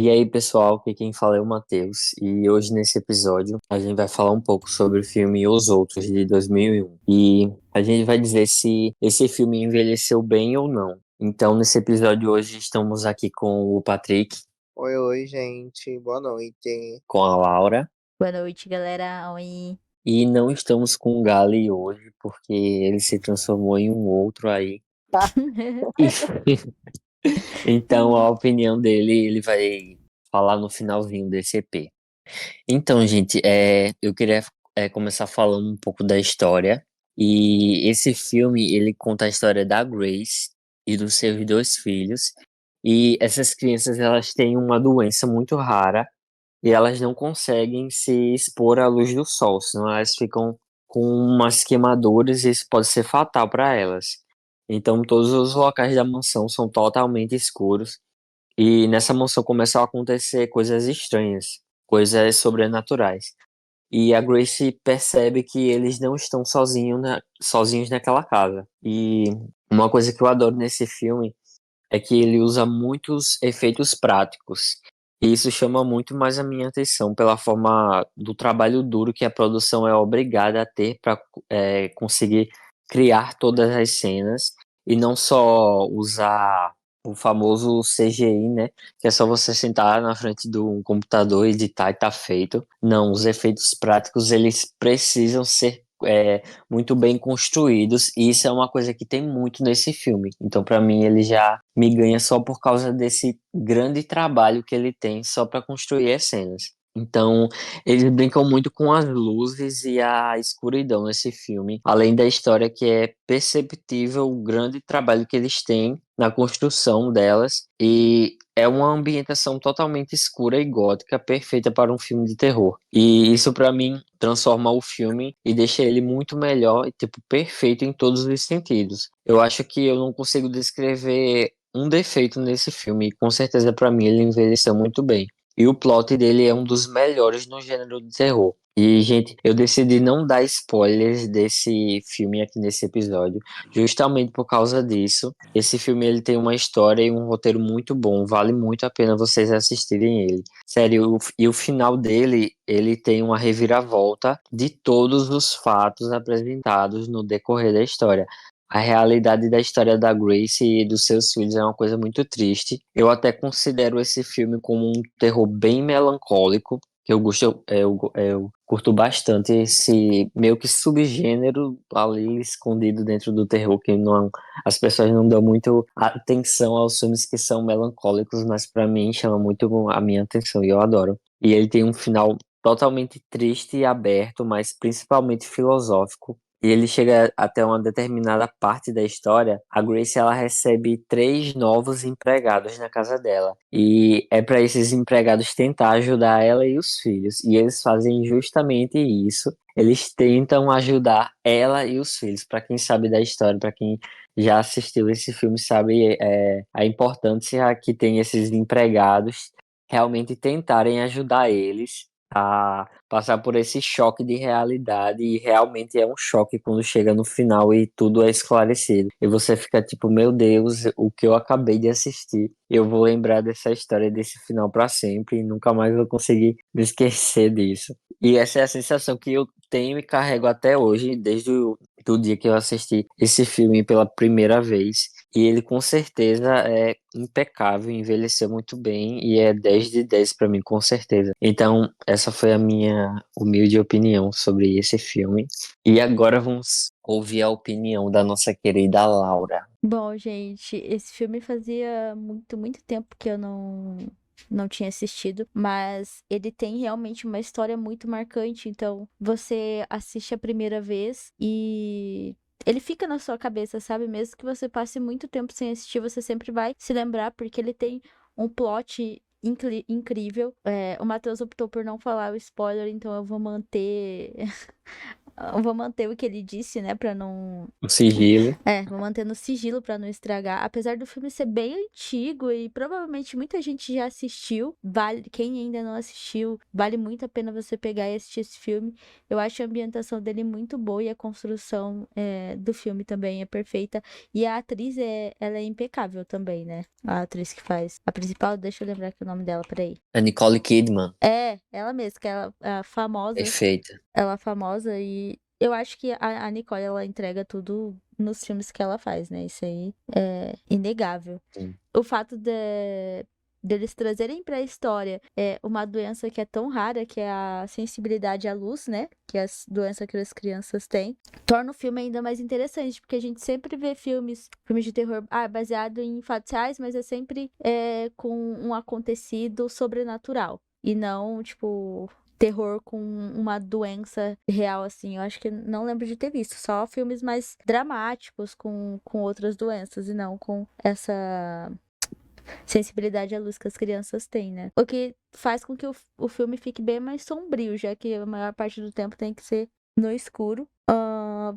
E aí, pessoal, aqui quem fala é o Matheus, e hoje nesse episódio a gente vai falar um pouco sobre o filme Os Outros, de 2001. E a gente vai dizer se esse filme envelheceu bem ou não. Então, nesse episódio hoje estamos aqui com o Patrick, Oi, oi, gente. Boa noite. com a Laura, Boa noite, galera. Oi. e não estamos com o Gali hoje, porque ele se transformou em um outro aí. Então, a opinião dele, ele vai falar no finalzinho desse EP. Então, gente, eu queria começar falando um pouco da história. E esse filme, ele conta a história da Grace e dos seus dois filhos. E essas crianças, elas têm uma doença muito rara e elas não conseguem se expor à luz do sol, senão elas ficam com umas queimaduras e isso pode ser fatal para elas. Então, todos os locais da mansão são totalmente escuros e nessa mansão começam a acontecer coisas estranhas, coisas sobrenaturais. E a Grace percebe que eles não estão sozinhos naquela casa. E uma coisa que eu adoro nesse filme é que ele usa muitos efeitos práticos. E isso chama muito mais a minha atenção pela forma do trabalho duro que a produção é obrigada a ter para conseguir criar todas as cenas e não só usar o famoso CGI, né? Que é só você sentar na frente do computador, editar e tá feito. Não, os efeitos práticos eles precisam ser muito bem construídos, e isso é uma coisa que tem muito nesse filme. Então, para mim, ele já me ganha só por causa desse grande trabalho que ele tem só para construir as cenas. Então, eles brincam muito com as luzes e a escuridão nesse filme, além da história que é perceptível o grande trabalho que eles têm na construção delas, e é uma ambientação totalmente escura e gótica, perfeita para um filme de terror. E isso para mim transforma o filme e deixa ele muito melhor e tipo perfeito em todos os sentidos. Eu acho que eu não consigo descrever um defeito nesse filme, e com certeza para mim ele envelheceu muito bem. E o plot dele é um dos melhores no gênero de terror. E, gente, eu decidi não dar spoilers desse filme aqui nesse episódio, justamente por causa disso. Esse filme ele tem uma história e um roteiro muito bom, vale muito a pena vocês assistirem ele. Sério, e o final dele, ele tem uma reviravolta de todos os fatos apresentados no decorrer da história. A realidade da história da Grace e dos seus filhos é uma coisa muito triste. Eu até considero esse filme como um terror bem melancólico, que eu gosto, eu curto bastante esse meio que subgênero ali escondido dentro do terror, que não, as pessoas não dão muito atenção aos filmes que são melancólicos, mas para mim chama muito a minha atenção e eu adoro. E ele tem um final totalmente triste e aberto, mas principalmente filosófico. E ele chega até uma determinada parte da história, a Grace ela recebe três novos empregados na casa dela. E é para esses empregados tentar ajudar ela e os filhos. E eles fazem justamente isso. Eles tentam ajudar ela e os filhos. Para quem sabe da história, para quem já assistiu esse filme, sabe a importância que tem esses empregados realmente tentarem ajudar eles a passar por esse choque de realidade, e realmente é um choque quando chega no final e tudo é esclarecido. E você fica tipo, meu Deus, o que eu acabei de assistir. Eu vou lembrar dessa história, desse final para sempre, e nunca mais vou conseguir me esquecer disso. E essa é a sensação que eu tenho e carrego até hoje, desde o do dia que eu assisti esse filme pela primeira vez. E ele com certeza é impecável, envelheceu muito bem e é 10 de 10 para mim, com certeza. Então, essa foi a minha humilde opinião sobre esse filme. E agora vamos ouvir a opinião da nossa querida Laura. Bom, gente, esse filme fazia muito tempo que eu não tinha assistido, mas ele tem realmente uma história muito marcante, então você assiste a primeira vez e ele fica na sua cabeça, sabe? Mesmo que você passe muito tempo sem assistir, você sempre vai se lembrar porque ele tem um plot incrível. O Matheus optou por não falar o spoiler, então eu vou manter vou manter o que ele disse, né, pra não... O sigilo. Vou manter no sigilo pra não estragar. Apesar do filme ser bem antigo e provavelmente muita gente já assistiu, quem ainda não assistiu, vale muito a pena você pegar e assistir esse filme. Eu acho a ambientação dele muito boa e a construção do filme também é perfeita. E a atriz, ela é impecável também, né? A atriz que faz a principal, deixa eu lembrar aqui o nome dela, peraí. A Nicole Kidman. Ela mesma, que ela é famosa. Perfeita. Ela é famosa e eu acho que a Nicole, ela entrega tudo nos filmes que ela faz, né? Isso aí é inegável. Sim. O fato deles trazerem pra história uma doença que é tão rara, que é a sensibilidade à luz, né? Que é a doença que as crianças têm, torna o filme ainda mais interessante, porque a gente sempre vê filmes de terror baseado em fatos reais, mas é sempre com um acontecido sobrenatural. E não, tipo, terror com uma doença real, assim. Eu acho que não lembro de ter visto. Só filmes mais dramáticos com outras doenças e não com essa sensibilidade à luz que as crianças têm, né? O que faz com que o filme fique bem mais sombrio, já que a maior parte do tempo tem que ser no escuro.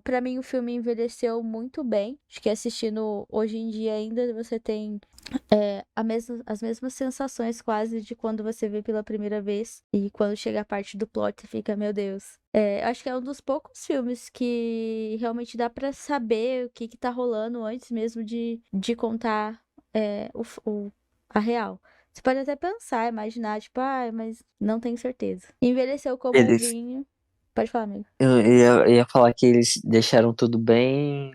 Pra mim, o filme envelheceu muito bem. Acho que assistindo hoje em dia ainda você tem as mesmas sensações quase de quando você vê pela primeira vez. E quando chega a parte do plot, você fica, meu Deus. Acho que é um dos poucos filmes que realmente dá pra saber o que tá rolando antes mesmo de contar a real. Você pode até pensar, imaginar, tipo, mas não tenho certeza. Envelheceu como um Eles, vinho. Pode falar, amigo. eu ia falar que eles deixaram tudo bem.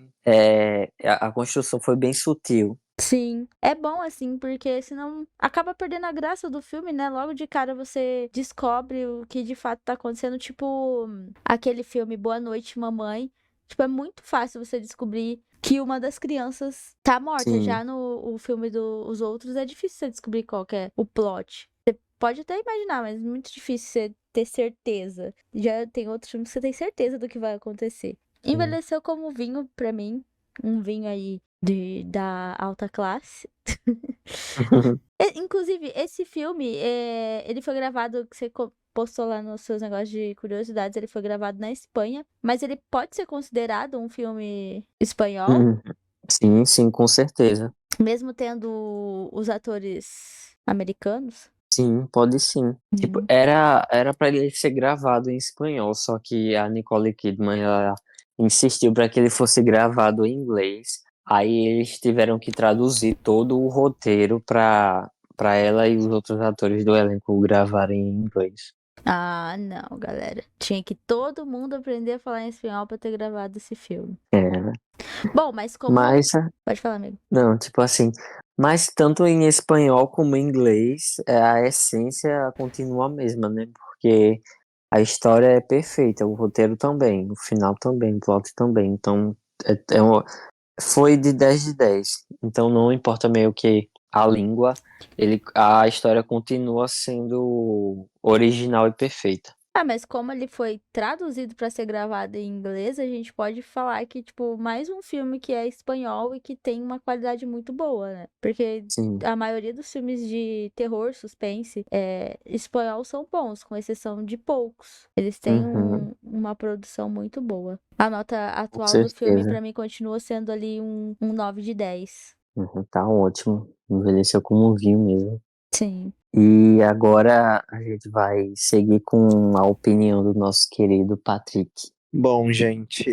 A construção foi bem sutil. Sim, é bom assim, porque senão acaba perdendo a graça do filme, né? Logo de cara você descobre o que de fato tá acontecendo, tipo aquele filme Boa Noite, Mamãe. Tipo, é muito fácil você descobrir que uma das crianças tá morta. Sim. Já no o filme dos outros é difícil você descobrir qual que é o plot. Você pode até imaginar, mas é muito difícil você ter certeza. Já tem outros filmes que você tem certeza do que vai acontecer. Sim. Envelheceu como vinho pra mim, um vinho aí da alta classe. Inclusive, esse filme, ele foi gravado, que você postou lá nos seus negócios de curiosidades, ele foi gravado na Espanha, mas ele pode ser considerado um filme espanhol, Uhum. Sim, sim, com certeza. mesmo tendo os atores americanos. Sim, pode sim. Tipo, Uhum. era para ele ser gravado em espanhol, só que a Nicole Kidman ela insistiu para que ele fosse gravado em inglês. Aí eles tiveram que traduzir todo o roteiro para ela e os outros atores do elenco gravarem em inglês. Ah, não, galera. Tinha que todo mundo aprender a falar em espanhol pra ter gravado esse filme. É, Bom, mas como. mas Pode falar, amigo. não, tipo assim, mas tanto em espanhol como em inglês, a essência continua a mesma, né? Porque a história é perfeita, o roteiro também, o final também, o plot também. Então, foi de 10 de 10. Então, não importa meio que a língua, a história continua sendo original e perfeita. Mas como ele foi traduzido para ser gravado em inglês, a gente pode falar que, tipo, mais um filme que é espanhol e que tem uma qualidade muito boa, né? Porque Sim. a maioria dos filmes de terror, suspense, espanhol são bons, com exceção de poucos. Eles têm Uhum, uma produção muito boa. A nota com atual do filme, certeza. para mim, continua sendo ali um 9 de 10. Uhum, tá ótimo. Envelheceu como um vinho mesmo. Sim. E agora a gente vai seguir com a opinião do nosso querido Patrick. Bom, gente,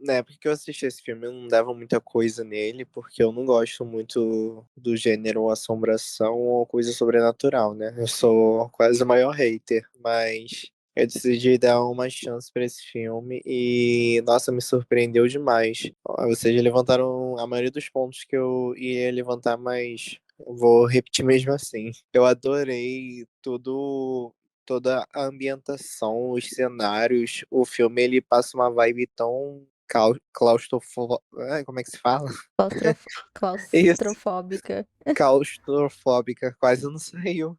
na época que eu assisti esse filme, eu não dava muita coisa nele, porque eu não gosto muito do gênero assombração ou coisa sobrenatural, né? Eu sou quase o maior hater, mas eu decidi dar uma chance pra esse filme e, nossa, me surpreendeu demais. Ou seja, levantaram a maioria dos pontos que eu ia levantar, mas eu vou repetir mesmo assim. Eu adorei toda a ambientação, os cenários. O filme ele passa uma vibe tão como é que se fala? Isso, Claustrofóbica. claustrofóbica, quase não saiu.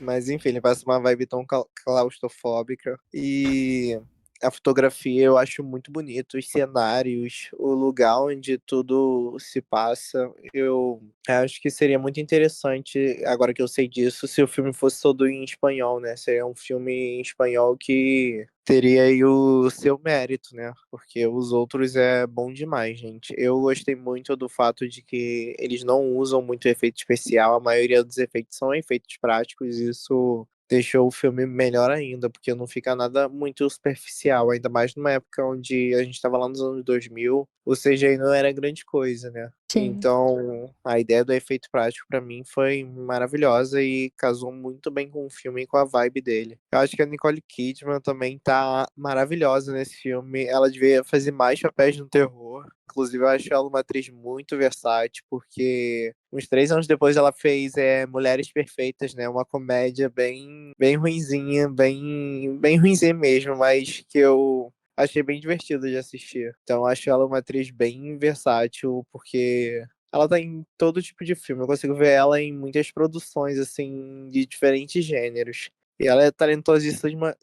Mas enfim, ele passa uma vibe tão claustrofóbica. E A fotografia eu acho muito bonito, os cenários, o lugar onde tudo se passa. Eu acho que seria muito interessante, agora que eu sei disso, se o filme fosse todo em espanhol, né? Seria um filme em espanhol que teria aí o seu mérito, né? Porque os outros é bom demais, gente. Eu gostei muito do fato de que eles não usam muito efeito especial, a maioria dos efeitos são efeitos práticos, e isso deixou o filme melhor ainda, porque não fica nada muito superficial, ainda mais numa época onde a gente estava lá nos anos 2000, o CGI não era grande coisa, né? Sim. Então, a ideia do efeito prático pra mim foi maravilhosa e casou muito bem com o filme e com a vibe dele. Eu acho que a Nicole Kidman também tá maravilhosa nesse filme. Ela devia fazer mais papéis no terror. Inclusive, eu acho ela uma atriz muito versátil, porque uns 3 anos depois ela fez Mulheres Perfeitas, né? Uma comédia bem ruinzinha, bem ruinzinha mesmo, mas que eu achei bem divertido de assistir. Então, acho ela uma atriz bem versátil, porque ela tá em todo tipo de filme. Eu consigo ver ela em muitas produções, assim, de diferentes gêneros. E ela é talentosíssima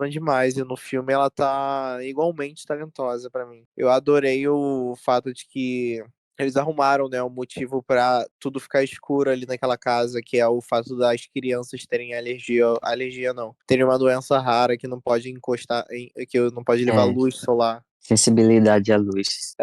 demais. E no filme ela tá igualmente talentosa pra mim. Eu adorei o fato de que eles arrumaram, né, um motivo pra tudo ficar escuro ali naquela casa, que é o fato das crianças terem alergia não, terem uma doença rara que não pode encostar, que não pode levar É, luz solar. sensibilidade à luz.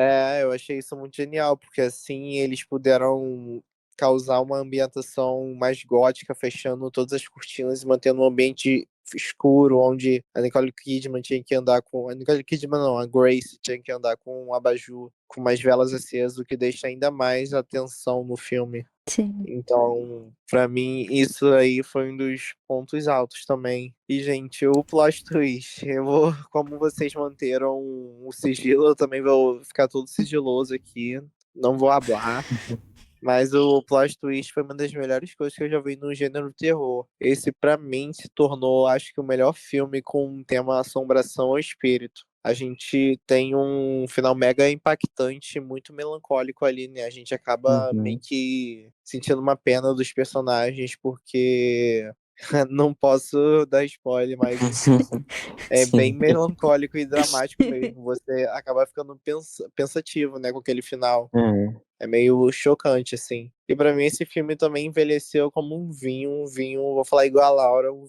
Eu achei isso muito genial, porque assim eles puderam causar uma ambientação mais gótica, fechando todas as cortinas e mantendo um ambiente escuro, onde a Nicole Kidman tinha que andar com. A Nicole Kidman não, a Grace tinha que andar com um abajur, com mais velas acesas, o que deixa ainda mais a tensão no filme. Sim. Então, pra mim, isso aí foi um dos pontos altos também. E, gente, o plot twist. Eu vou, como vocês manteram o sigilo, eu também vou ficar todo sigiloso aqui. Não vou hablar. Mas o plot twist foi uma das melhores coisas que eu já vi no gênero terror. Esse, pra mim, se tornou, acho que, o melhor filme com um tema assombração ou espírito. A gente tem um final mega impactante, muito melancólico ali, né? A gente acaba meio Uhum. que sentindo uma pena dos personagens, porque não posso dar spoiler, mas enfim. É bem Sim. melancólico e dramático mesmo. Você acaba ficando pensativo, né, com aquele final. É. É meio chocante, assim. E pra mim esse filme também envelheceu como um vinho, vou falar igual a Laura, um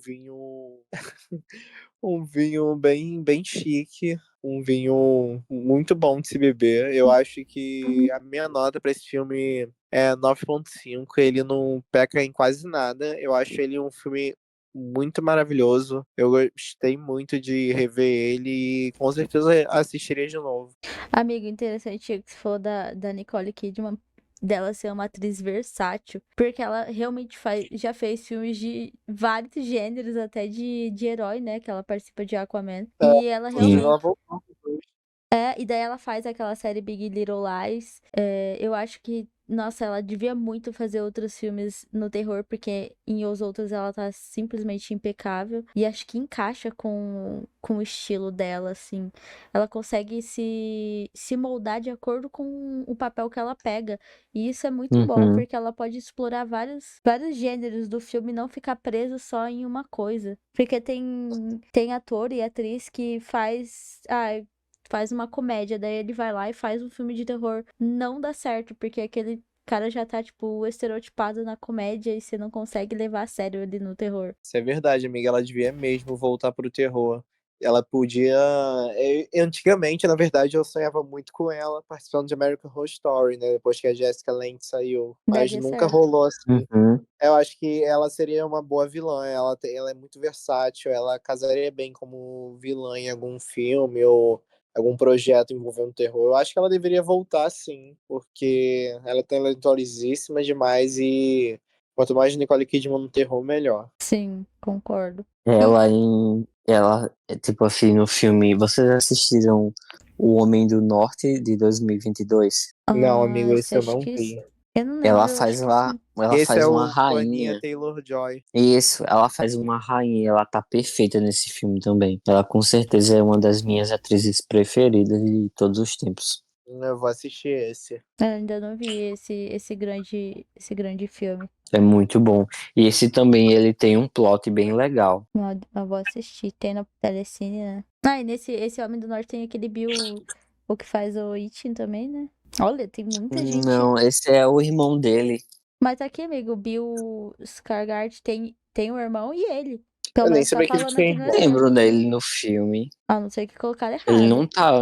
vinho bem chique, um vinho muito bom de se beber. Eu acho que a minha nota pra esse filme é 9,5. Ele não peca em quase nada. Eu acho ele um filme muito maravilhoso. Eu gostei muito de rever ele e com certeza assistiria de novo. Amigo, interessante que você falou da Nicole Kidman, dela ser uma atriz versátil, porque ela realmente já fez filmes de vários gêneros, até de herói, né? Que ela participa de Aquaman. E ela Inclusive, Sim. ela realmente. voltou. E daí ela faz aquela série Big Little Lies. Eu acho que, nossa, ela devia muito fazer outros filmes no terror, porque em os outros ela tá simplesmente impecável. E acho que encaixa com o estilo dela, assim. Ela consegue se moldar de acordo com o papel que ela pega. E isso é muito bom, Uhum. porque ela pode explorar vários gêneros do filme e não ficar preso só em uma coisa. Porque tem ator e atriz que faz uma comédia, daí ele vai lá e faz um filme de terror. Não dá certo, porque aquele cara já tá, tipo, estereotipado na comédia e você não consegue levar a sério ele no terror. Isso é verdade, amiga. Ela devia mesmo voltar pro terror. Ela podia. Antigamente, na verdade, eu sonhava muito com ela participando de American Horror Story, né? Depois que a Jessica Lange saiu. Mas Daria nunca certo. rolou assim. Uhum. Eu acho que ela seria uma boa vilã. Ela é muito versátil. Ela casaria bem como vilã em algum filme ou algum projeto envolvendo terror. Eu acho que ela deveria voltar, sim, porque ela é talentosíssima demais e quanto mais Nicole Kidman no terror, melhor. Sim, concordo. E, Ela, tipo assim, no filme, vocês assistiram O Homem do Norte de 2022? Não, amigo, você esse eu acha não que. vi. Eu não lembro, eu acho que sim. Ela Esse é faz uma o com a Anya rainha. Taylor-Joy. Isso, ela faz uma rainha, ela tá perfeita nesse filme também. Ela com certeza é uma das minhas atrizes preferidas de todos os tempos. Eu vou assistir esse. Eu ainda não vi esse grande filme. É muito bom. E esse também, ele tem um plot bem legal. Eu vou assistir. Tem na Telecine, né? Ah, e esse Homem do Norte tem aquele Bill, o que faz o It também, né? Olha, tem muita gente. Não, esse é o irmão dele. Mas aqui, amigo, o Bill Skarsgård tem o irmão e ele. Pelo Eu nem menos tá sabia que ele falando tinha aqui no irmão. exemplo. Lembro dele no filme. A não ser que colocaram Ele errado. não tá.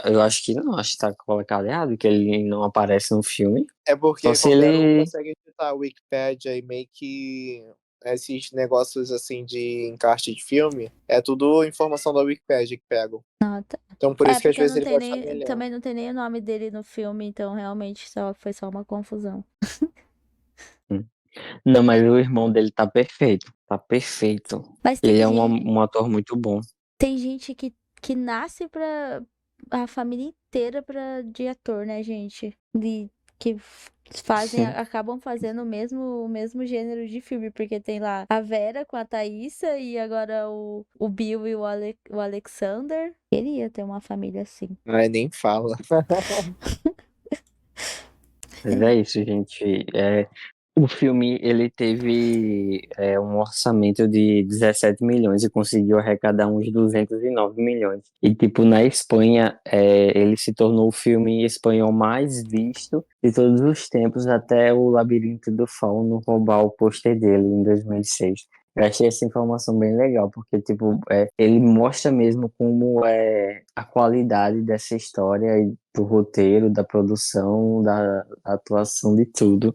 Eu acho que não, acho que tá colocado errado, que ele não aparece no filme. É Só porque se qualquer um ele. consegue editar a Wikipédia e meio que esses negócios assim de encarte de filme, é tudo informação da Wikipédia que pegam. Ah, tá. Então por isso que às Porque vezes ele pode estar melhor. também não tem nem o nome dele no filme, então realmente foi só uma confusão. Não, mas o irmão dele tá perfeito. Tá perfeito. Mas Ele tem é gente, um ator muito bom. tem gente que nasce pra a família inteira de ator, né, gente? Que acabam fazendo o mesmo gênero de filme, porque tem lá a Vera com a Thaísa e agora o Bill e o Alexander. Queria ter uma família assim. Ai, nem fala. Mas é isso, gente. O filme ele teve um orçamento de 17 milhões e conseguiu arrecadar uns 209 milhões. E, tipo, na Espanha, ele se tornou o filme espanhol mais visto de todos os tempos, até o Labirinto do Fauno roubar o pôster dele em 2006. Eu achei essa informação bem legal, porque, tipo, ele mostra mesmo como é a qualidade dessa história, e do roteiro, da produção, da atuação, de tudo.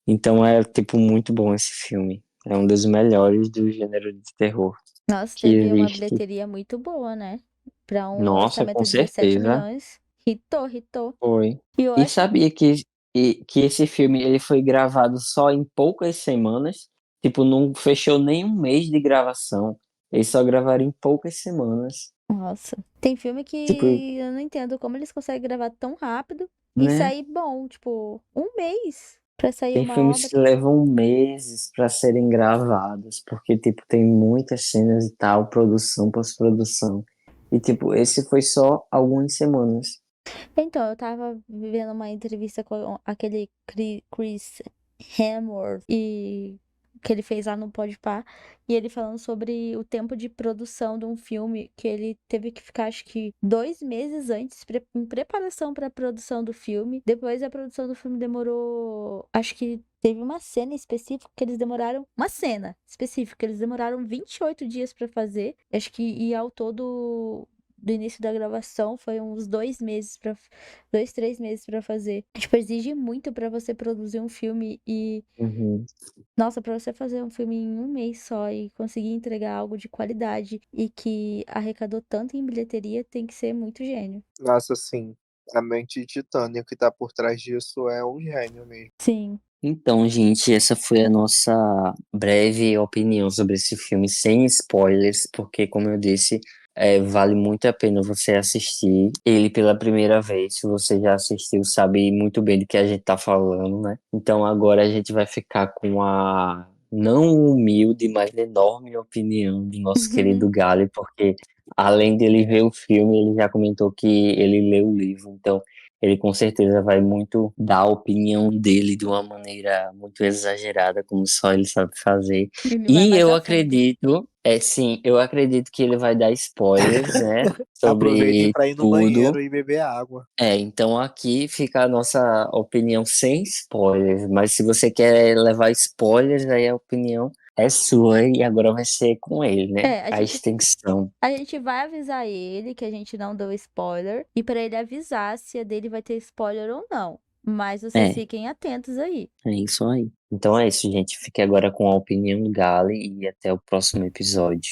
Então é, tipo, muito bom esse filme. É um dos melhores do gênero de terror Nossa, que teve uma existe. bilheteria muito boa, né? Pra um Nossa, orçamento com de 17 certeza milhões. Hitou. foi. E eu E acho. sabia que esse filme ele foi gravado só em poucas semanas? Tipo, não fechou nem um mês de gravação. Eles só gravaram em poucas semanas. Nossa. Tem filme Tipo, que eu não entendo como eles conseguem gravar tão rápido e né? sair bom. Tipo, um mês pra sair Tem uma filmes obra. que levam meses para serem gravados, porque, tipo, tem muitas cenas e tal, produção, pós-produção. E, tipo, esse foi só algumas semanas. Então, eu tava vendo uma entrevista com aquele Chris Hemsworth e que ele fez lá no Podpah, e ele falando sobre o tempo de produção de um filme que ele teve que ficar, acho que 2 meses antes em preparação para a produção do filme. Depois a produção do filme demorou, acho que teve uma cena específica que eles demoraram, uma cena específica, que eles demoraram 28 dias para fazer. Acho que e ao todo do início da gravação foi uns 2 meses para 2, 3 meses pra fazer. Tipo, exige muito pra você produzir um filme e, Uhum. nossa, pra você fazer um filme em um mês só e conseguir entregar algo de qualidade e que arrecadou tanto em bilheteria, tem que ser muito gênio. Nossa, sim. A mente de titânio que tá por trás disso é um gênio mesmo. Sim. Então, gente, essa foi a nossa breve opinião sobre esse filme, sem spoilers, porque, como eu disse, vale muito a pena você assistir ele pela primeira vez. Se você já assistiu, sabe muito bem do que a gente tá falando, né? Então, agora a gente vai ficar com a não humilde, mas enorme opinião do nosso querido Gali, porque além dele ver o filme, ele já comentou que ele leu o livro. Então, ele com certeza vai muito dar a opinião dele de uma maneira muito exagerada, como só ele sabe fazer. Ele vai E mais eu a fundo. acredito, sim, eu acredito que ele vai dar spoilers, né, Aproveitem sobre pra ir no tudo. banheiro e beber água. Então aqui fica a nossa opinião sem spoilers, mas se você quer levar spoilers, aí a opinião é sua e agora vai ser com ele, né? É, A extensão. a gente vai avisar ele que a gente não deu spoiler e pra ele avisar se a dele vai ter spoiler ou não. Mas vocês É, fiquem atentos aí. é isso aí. Então é isso, gente. Fique agora com a opinião do Gali e até o próximo episódio.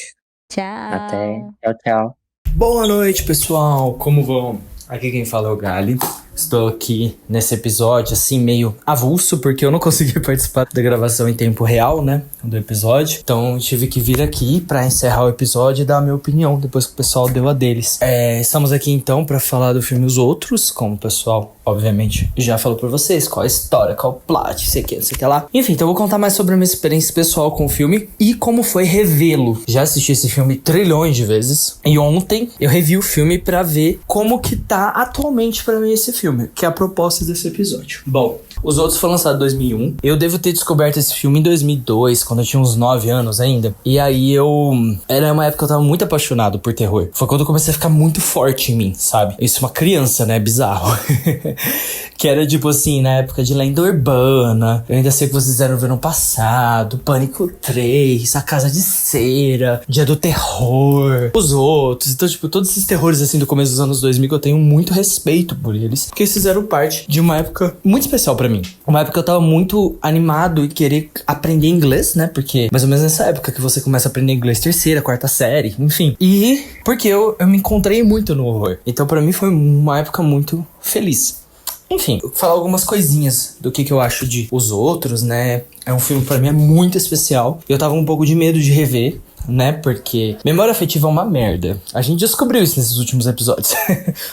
Até. Tchau. Tchau, tchau. Boa noite, pessoal! Como vão? Aqui quem fala é o Gali. Estou aqui nesse episódio, assim, meio avulso, porque eu não consegui participar da gravação em tempo real, né, do episódio. Então, tive que vir aqui pra encerrar o episódio e dar a minha opinião, depois que o pessoal deu a deles. Estamos aqui, então, pra falar do filme Os Outros, como o pessoal, obviamente, já falou pra vocês, qual a história, qual o plot, sei que lá. Enfim, então eu vou contar mais sobre a minha experiência pessoal com o filme e como foi revê-lo. Já assisti esse filme trilhões de vezes, e ontem eu revi o filme pra ver como que tá atualmente pra mim esse filme, que é a proposta desse episódio. Bom, Os Outros foi lançado em 2001. Eu devo ter descoberto esse filme em 2002, quando eu tinha uns 9 anos ainda. E aí era uma época que eu tava muito apaixonado por terror. Foi quando eu comecei a ficar muito forte em mim, sabe? Isso é uma criança, né? Bizarro. Que era tipo assim, na época de Lenda Urbana. Eu ainda sei que vocês eram ver no passado. Pânico 3, A Casa de Cera, Dia do Terror, Os Outros. Então, tipo, todos esses terrores assim do começo dos anos 2000 que eu tenho muito respeito por eles. Porque eles fizeram parte de uma época muito especial pra mim. Uma época que eu tava muito animado e querer aprender inglês, né? Porque mais ou menos nessa época que você começa a aprender inglês, terceira, quarta série, enfim. E porque eu me encontrei muito no horror. Então pra mim foi uma época muito feliz. Enfim, vou falar algumas coisinhas do que eu acho de Os Outros, né? É um filme pra mim muito especial. Eu tava um pouco de medo de rever, né? Porque memória afetiva é uma merda. A gente descobriu isso nesses últimos episódios.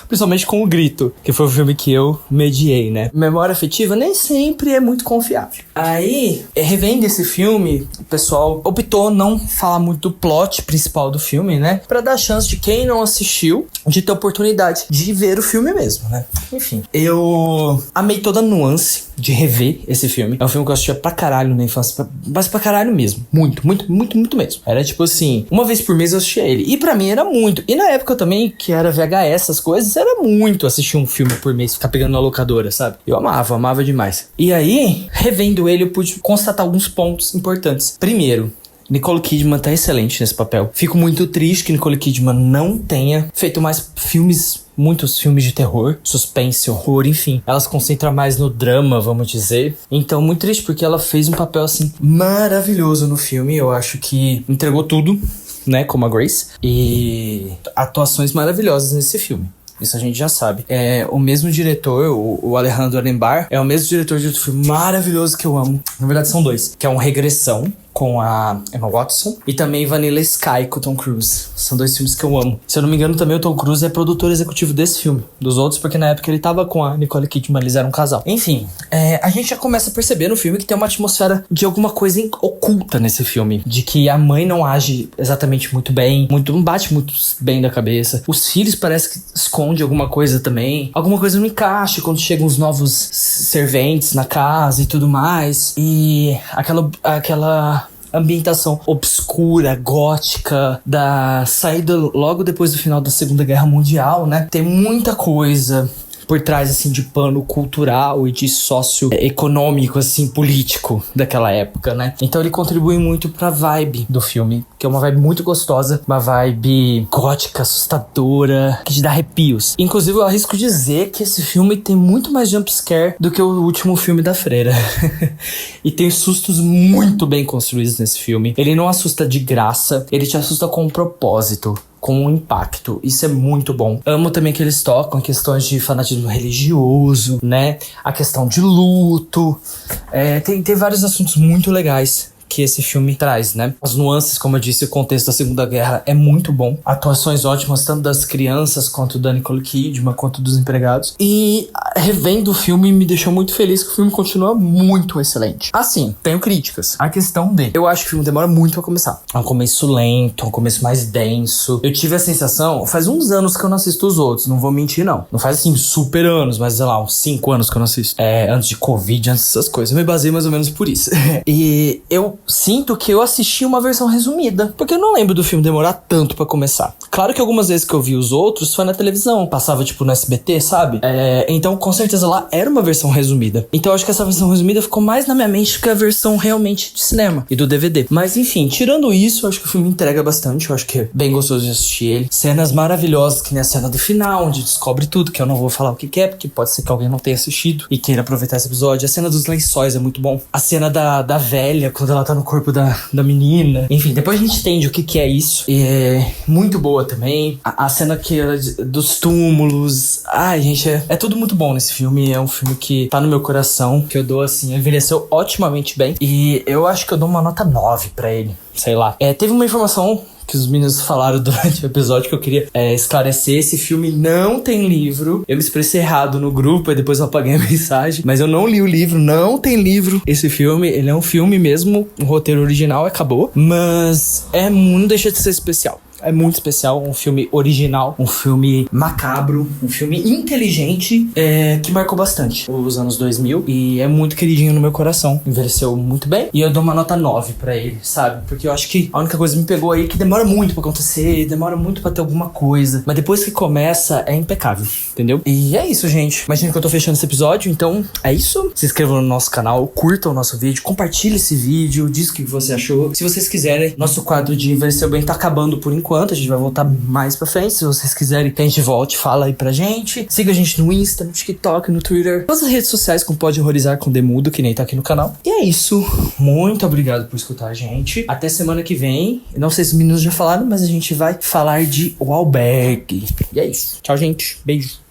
Principalmente com O Grito, que foi o filme que eu mediei, né? Memória afetiva nem sempre é muito confiável. Aí, revendo esse filme, o pessoal optou não falar muito do plot principal do filme, né? Pra dar chance de quem não assistiu de ter oportunidade de ver o filme mesmo, né? Enfim, eu amei toda a nuance de rever esse filme. É um filme que eu assistia pra caralho na infância, mas pra caralho mesmo. Muito, muito, muito, muito mesmo. Era tipo assim, uma vez por mês eu assistia ele. E pra mim era muito. E na época também, que era VHS, essas coisas, era muito assistir um filme por mês, ficar pegando na locadora, sabe? Eu amava demais. E aí, revendo ele, eu pude constatar alguns pontos importantes. Primeiro, Nicole Kidman tá excelente nesse papel. Fico muito triste que Nicole Kidman não tenha feito mais muitos filmes de terror, suspense, horror, enfim. Ela se concentra mais no drama, vamos dizer. Então, muito triste porque ela fez um papel, assim, maravilhoso no filme. Eu acho que entregou tudo, né, como a Grace. E atuações maravilhosas nesse filme. Isso a gente já sabe. É o mesmo diretor, o Alejandro Amenábar, é o mesmo diretor de outro filme maravilhoso que eu amo. Na verdade, são dois. Que é um Regressão, com a Emma Watson, e também Vanilla Sky, com o Tom Cruise. São dois filmes que eu amo. Se eu não me engano, também o Tom Cruise é produtor executivo desse filme. Dos outros, porque na época ele tava com a Nicole Kidman, eles eram um casal. Enfim, a gente já começa a perceber no filme que tem uma atmosfera de alguma coisa oculta nesse filme. De que a mãe não age exatamente muito bem, não bate muito bem da cabeça. Os filhos parece que esconde alguma coisa também. Alguma coisa no encaixe quando chegam os novos serventes na casa e tudo mais. E aquela ambientação obscura, gótica, da saída logo depois do final da Segunda Guerra Mundial, né? Tem muita coisa por trás, assim, de pano cultural e de socioeconômico, assim, político daquela época, né? Então ele contribui muito pra vibe do filme, que é uma vibe muito gostosa, uma vibe gótica, assustadora, que te dá arrepios. Inclusive, eu arrisco dizer que esse filme tem muito mais jumpscare do que o último filme da Freira. E tem sustos muito bem construídos nesse filme. Ele não assusta de graça, ele te assusta com um propósito, com um impacto. Isso é muito bom. Amo também que eles tocam questões de fanatismo religioso, né? A questão de luto. Tem vários assuntos muito legais que esse filme traz, né? As nuances, como eu disse, o contexto da Segunda Guerra é muito bom. Atuações ótimas, tanto das crianças, quanto da Nicole Kidman, quanto dos empregados. E revendo o filme, me deixou muito feliz que o filme continua muito excelente. Assim, tenho críticas. A questão eu acho que o filme demora muito pra começar. É um começo lento, um começo mais denso. Eu tive a sensação, faz uns anos que eu não assisto os outros, não vou mentir não. Não faz assim super anos, mas sei lá, uns 5 anos que eu não assisto. Antes de Covid, antes dessas coisas. Eu me baseei mais ou menos por isso. E eu sinto que eu assisti uma versão resumida, porque eu não lembro do filme demorar tanto pra começar. Claro que algumas vezes que eu vi os outros foi na televisão, passava tipo no SBT, sabe? Então com certeza lá era uma versão resumida. Então eu acho que essa versão resumida ficou mais na minha mente que a versão realmente de cinema e do DVD. Mas enfim, tirando isso, eu acho que o filme entrega bastante, eu acho que é bem gostoso de assistir ele. Cenas maravilhosas, que nem a cena do final, onde descobre tudo, que eu não vou falar o que é, porque pode ser que alguém não tenha assistido e queira aproveitar esse episódio. A cena dos lençóis é muito bom. A cena da velha, quando ela ela tá no corpo da menina. Enfim, depois a gente entende o que é isso. E é muito boa também. A cena dos túmulos. Ai, gente, é tudo muito bom nesse filme. É um filme que tá no meu coração, que eu dou assim, envelheceu otimamente bem. E eu acho que eu dou uma nota 9 pra ele. Sei lá. Teve uma informação que os meninos falaram durante o episódio que eu queria esclarecer. Esse filme não tem livro. Eu me expressei errado no grupo e depois eu apaguei a mensagem. Mas eu não li o livro, não tem livro. Esse filme, ele é um filme mesmo, um roteiro original, acabou. Mas não deixa de ser especial. É muito especial, um filme original, um filme macabro, um filme inteligente, que marcou bastante os anos 2000 e é muito queridinho no meu coração. Envelheceu muito bem e eu dou uma nota 9 pra ele, sabe? Porque eu acho que a única coisa que me pegou aí é que demora muito pra acontecer, demora muito pra ter alguma coisa, mas depois que começa é impecável, entendeu? E é isso, gente. Imagina que eu tô fechando esse episódio, então é isso. Se inscrevam no nosso canal, curtam o nosso vídeo, compartilhem esse vídeo, diz o que você achou. Se vocês quiserem, nosso quadro de Envelheceu Bem tá acabando por enquanto. A gente vai voltar mais pra frente. Se vocês quiserem que a gente volte, fala aí pra gente. Siga a gente no Insta, no TikTok, no Twitter, todas as redes sociais com Pode Horrorizar com Demudo, que nem tá aqui no canal. E é isso. Muito obrigado por escutar a gente. Até semana que vem. Não sei se os meninos já falaram, mas a gente vai falar de O Albergue. E é isso. Tchau, gente. Beijo.